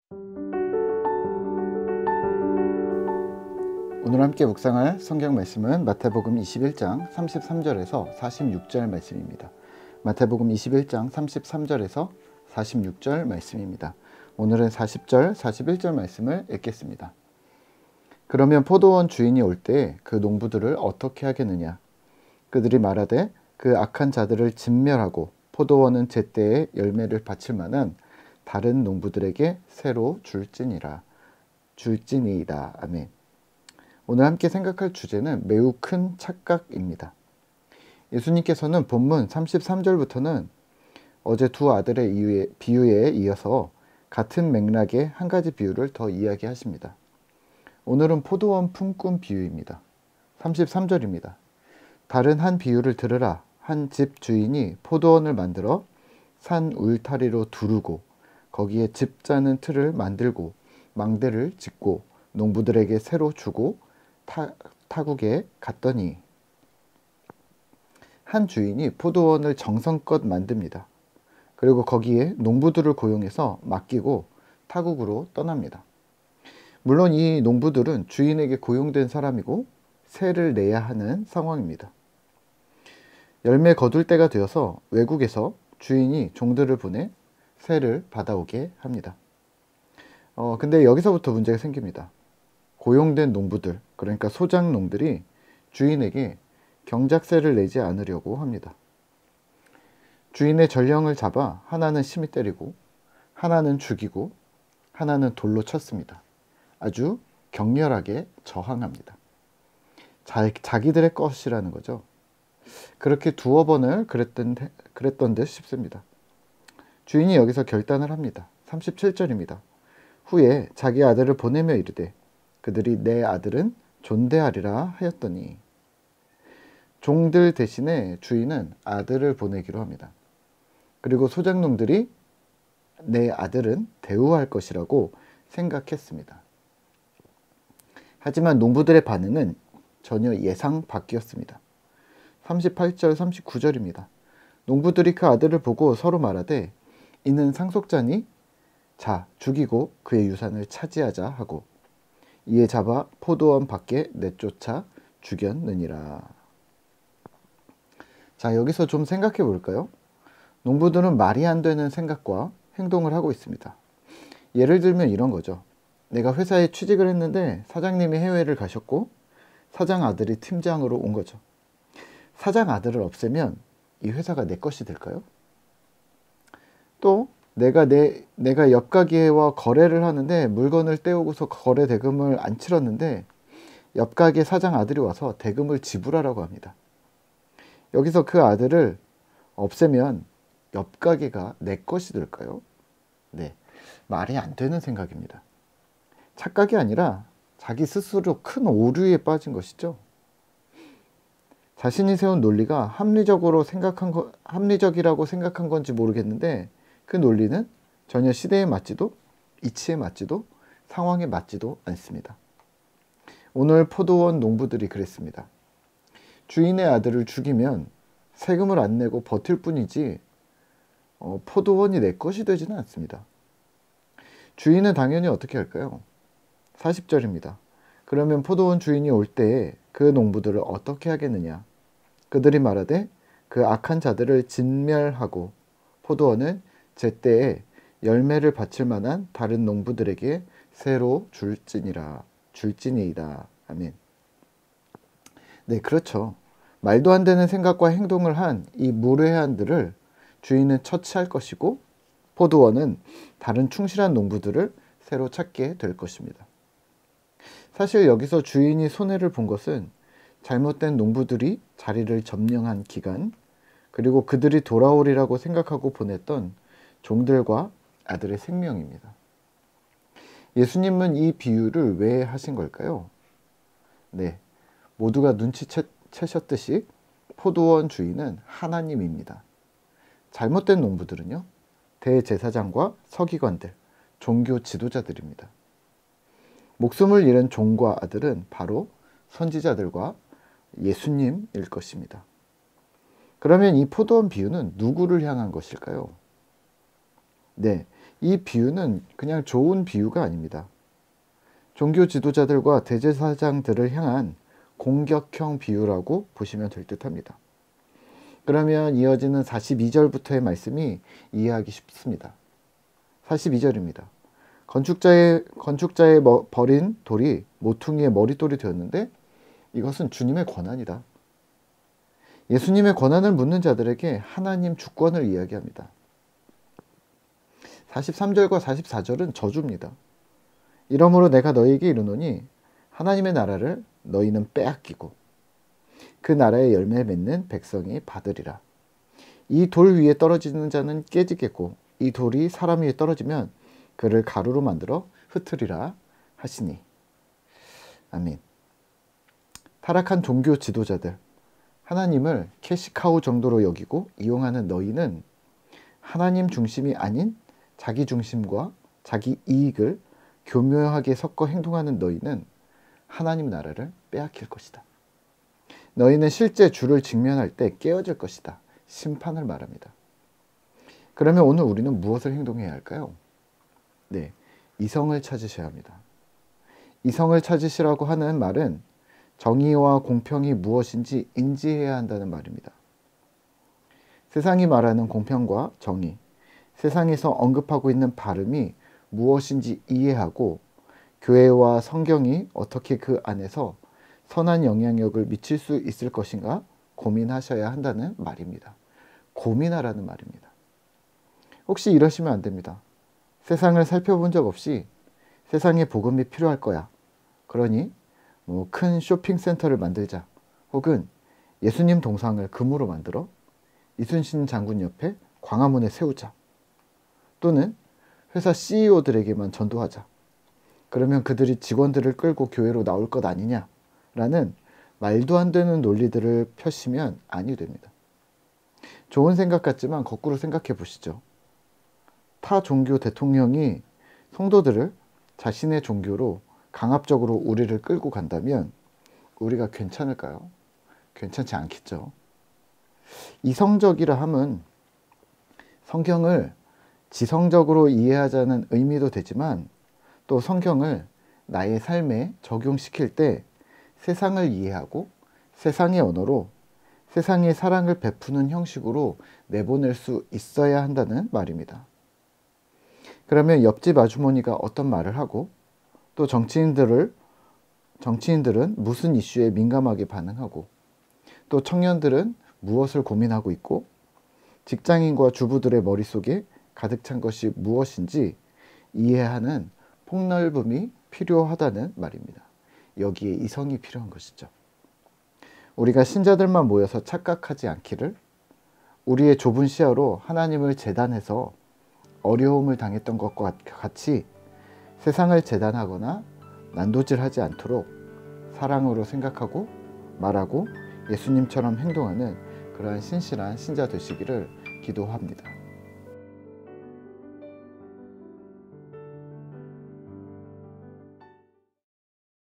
오늘 함께 묵상할 성경 말씀은 마태복음 21장 33절에서 46절 말씀입니다. 마태복음 21장 33절에서 46절 말씀입니다. 오늘은 40절, 41절 말씀을 읽겠습니다. 그러면 포도원 주인이 올 때 그 농부들을 어떻게 하겠느냐? 그들이 말하되 그 악한 자들을 진멸하고 포도원은 제때에 열매를 바칠 만한 다른 농부들에게 새로 줄지니이다. 아멘. 오늘 함께 생각할 주제는 매우 큰 착각입니다. 예수님께서는 본문 33절부터는 어제 두 아들의 비유에 이어서 같은 맥락의 한 가지 비유를 더 이야기하십니다. 오늘은 포도원 품꾼 비유입니다. 33절입니다. 다른 한 비유를 들으라. 한 집 주인이 포도원을 만들어 산 울타리로 두르고 거기에 집 짜는 틀을 만들고 망대를 짓고 농부들에게 새로 주고 타국에 갔더니 한 주인이 포도원을 정성껏 만듭니다. 그리고 거기에 농부들을 고용해서 맡기고 타국으로 떠납니다. 물론 이 농부들은 주인에게 고용된 사람이고 세를 내야 하는 상황입니다. 열매 거둘 때가 되어서 외국에서 주인이 종들을 보내 세를 받아오게 합니다. 근데 여기서부터 문제가 생깁니다. 고용된 농부들, 그러니까 소작농들이 주인에게 경작세를 내지 않으려고 합니다. 주인의 전령을 잡아 하나는 심히 때리고 하나는 죽이고 하나는 돌로 쳤습니다. 아주 격렬하게 저항합니다. 자기들의 것이라는 거죠. 그렇게 두어 번을 그랬던 듯 싶습니다. 주인이 여기서 결단을 합니다. 37절입니다. 후에 자기 아들을 보내며 이르되 그들이 내 아들은 존대하리라 하였더니 종들 대신에 주인은 아들을 보내기로 합니다. 그리고 소작농들이 내 아들은 대우할 것이라고 생각했습니다. 하지만 농부들의 반응은 전혀 예상 밖이었습니다. 38절, 39절입니다. 농부들이 그 아들을 보고 서로 말하되 이는 상속자니 자 죽이고 그의 유산을 차지하자 하고 이에 잡아 포도원 밖에 내쫓아 죽였느니라. 자, 여기서 좀 생각해 볼까요? 농부들은 말이 안 되는 생각과 행동을 하고 있습니다. 예를 들면 이런 거죠. 내가 회사에 취직을 했는데 사장님이 해외를 가셨고 사장 아들이 팀장으로 온 거죠. 사장 아들을 없애면 이 회사가 내 것이 될까요? 또 내가 옆 가게와 거래를 하는데 물건을 떼오고서 거래 대금을 안 치렀는데 옆 가게 사장 아들이 와서 대금을 지불하라고 합니다. 여기서 그 아들을 없애면 옆 가게가 내 것이 될까요? 네, 말이 안 되는 생각입니다. 착각이 아니라 자기 스스로 큰 오류에 빠진 것이죠. 자신이 세운 논리가 합리적이라고 생각한 건지 모르겠는데 그 논리는 전혀 시대에 맞지도 이치에 맞지도 상황에 맞지도 않습니다. 오늘 포도원 농부들이 그랬습니다. 주인의 아들을 죽이면 세금을 안 내고 버틸 뿐이지 포도원이 내 것이 되지는 않습니다. 주인은 당연히 어떻게 할까요? 40절입니다. 그러면 포도원 주인이 올 때에 그 농부들을 어떻게 하겠느냐? 그들이 말하되 그 악한 자들을 진멸하고 포도원을 제때에 열매를 바칠 만한 다른 농부들에게 새로 줄지니이다. 아멘. 네, 그렇죠. 말도 안 되는 생각과 행동을 한 이 무례한들을 주인은 처치할 것이고 포도원은 다른 충실한 농부들을 새로 찾게 될 것입니다. 사실 여기서 주인이 손해를 본 것은 잘못된 농부들이 자리를 점령한 기간, 그리고 그들이 돌아오리라고 생각하고 보냈던 종들과 아들의 생명입니다. 예수님은 이 비유를 왜 하신 걸까요? 네, 모두가 눈치채셨듯이 포도원 주인은 하나님입니다. 잘못된 농부들은요, 대제사장과 서기관들, 종교 지도자들입니다. 목숨을 잃은 종과 아들은 바로 선지자들과 예수님일 것입니다. 그러면 이 포도원 비유는 누구를 향한 것일까요? 네, 이 비유는 그냥 좋은 비유가 아닙니다. 종교 지도자들과 대제사장들을 향한 공격형 비유라고 보시면 될 듯합니다. 그러면 이어지는 42절부터의 말씀이 이해하기 쉽습니다. 42절입니다. 건축자의 버린 돌이 모퉁이의 머릿돌이 되었는데 이것은 주님의 권한이다. 예수님의 권한을 묻는 자들에게 하나님 주권을 이야기합니다. 43절과 44절은 저주입니다. 이러므로 내가 너희에게 이르노니 하나님의 나라를 너희는 빼앗기고 그 나라의 열매 맺는 백성이 받으리라. 이 돌 위에 떨어지는 자는 깨지겠고 이 돌이 사람 위에 떨어지면 그를 가루로 만들어 흩으리라 하시니. 아멘. 타락한 종교 지도자들, 하나님을 캐시카우 정도로 여기고 이용하는 너희는 하나님 중심이 아닌 자기 중심과 자기 이익을 교묘하게 섞어 행동하는 너희는 하나님 나라를 빼앗길 것이다. 너희는 실제 주를 직면할 때 깨어질 것이다. 심판을 말합니다. 그러면 오늘 우리는 무엇을 행동해야 할까요? 네, 이성을 찾으셔야 합니다. 이성을 찾으시라고 하는 말은 정의와 공평이 무엇인지 인지해야 한다는 말입니다. 세상이 말하는 공평과 정의, 세상에서 언급하고 있는 발음이 무엇인지 이해하고 교회와 성경이 어떻게 그 안에서 선한 영향력을 미칠 수 있을 것인가 고민하셔야 한다는 말입니다. 고민하라는 말입니다. 혹시 이러시면 안 됩니다. 세상을 살펴본 적 없이 세상에 복음이 필요할 거야. 그러니 큰 쇼핑센터를 만들자. 혹은 예수님 동상을 금으로 만들어 이순신 장군 옆에 광화문에 세우자. 또는 회사 CEO들에게만 전도하자. 그러면 그들이 직원들을 끌고 교회로 나올 것 아니냐 라는 말도 안 되는 논리들을 펴시면 아니 됩니다. 좋은 생각 같지만 거꾸로 생각해 보시죠. 타 종교 대통령이 성도들을 자신의 종교로 강압적으로 우리를 끌고 간다면 우리가 괜찮을까요? 괜찮지 않겠죠. 이성적이라 함은 성경을 지성적으로 이해하자는 의미도 되지만 또 성경을 나의 삶에 적용시킬 때 세상을 이해하고 세상의 언어로 세상의 사랑을 베푸는 형식으로 내보낼 수 있어야 한다는 말입니다. 그러면 옆집 아주머니가 어떤 말을 하고 또 정치인들은 무슨 이슈에 민감하게 반응하고 또 청년들은 무엇을 고민하고 있고 직장인과 주부들의 머릿속에 가득 찬 것이 무엇인지 이해하는 폭넓음이 필요하다는 말입니다. 여기에 이성이 필요한 것이죠. 우리가 신자들만 모여서 착각하지 않기를, 우리의 좁은 시야로 하나님을 재단해서 어려움을 당했던 것과 같이 세상을 재단하거나 난도질하지 않도록 사랑으로 생각하고 말하고 예수님처럼 행동하는 그러한 신실한 신자 되시기를 기도합니다.